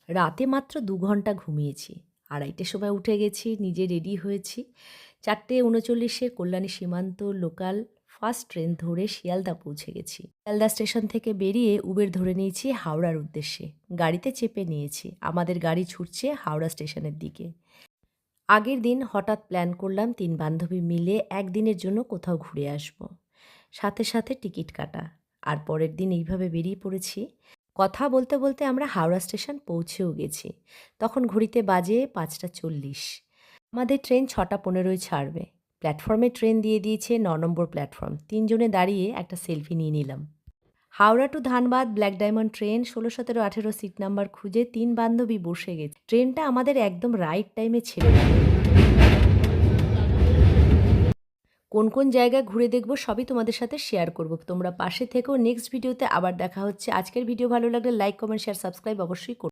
রাতে মাত্র ২ ঘন্টা ঘুমিয়েছি। ২:৩০টার সময় উঠে গেছি, নিজে রেডি হয়েছি। ৪:৩৯-এ কল্যাণী সীমান্ত লোকাল ফার্স্ট ট্রেন ধরে শিয়ালদা পৌঁছে গেছি। শিয়ালদা স্টেশন থেকে বেরিয়ে উবের ধরে নিয়েছি হাওড়ার উদ্দেশ্যে। গাড়িতে চেপে নিয়েছি। আমাদের গাড়ি ছুটছে হাওড়া স্টেশনের দিকে। আগের দিন হঠাৎ প্ল্যান করলাম ৩ বান্ধবী মিলে একদিনের জন্য কোথাও ঘুরে আসব। সাথে, সাথে টিকিট কাটা। আর পরের দিন এইভাবে বেরিয়ে পড়েছি। কথা বলতে, বলতে আমরা হাওড়া স্টেশন পৌঁছেও গেছি। তখন ঘড়িতে বাজে ৫:৪০। আমাদের ট্রেন ৬:১৫-য় ছাড়বে। প্ল্যাটফর্মে ট্রেন দিয়ে দিয়েছে ৯ নম্বর প্ল্যাটফর্ম। ৩ জনে দাঁড়িয়ে একটা সেলফি নিয়ে নিলাম। Howrah to Dhanbad Black Diamond train ১৬, ১৭, ১৮ seat number খুঁজে ৩ বান্ধবী বসে গেছি। ট্রেনটা আমাদের একদম রাইট টাইমে ছেড়ে দিল। কোন, কোন জায়গায় ঘুরে দেখব সবই তোমাদের সাথে শেয়ার করব। তোমরা পাশে থেকো। নেক্সট ভিডিওতে আবার দেখা হচ্ছে। আজকের ভিডিও ভালো লাগলে লাইক, কমেন্ট, শেয়ার, সাবস্ক্রাইব অবশ্যই করো।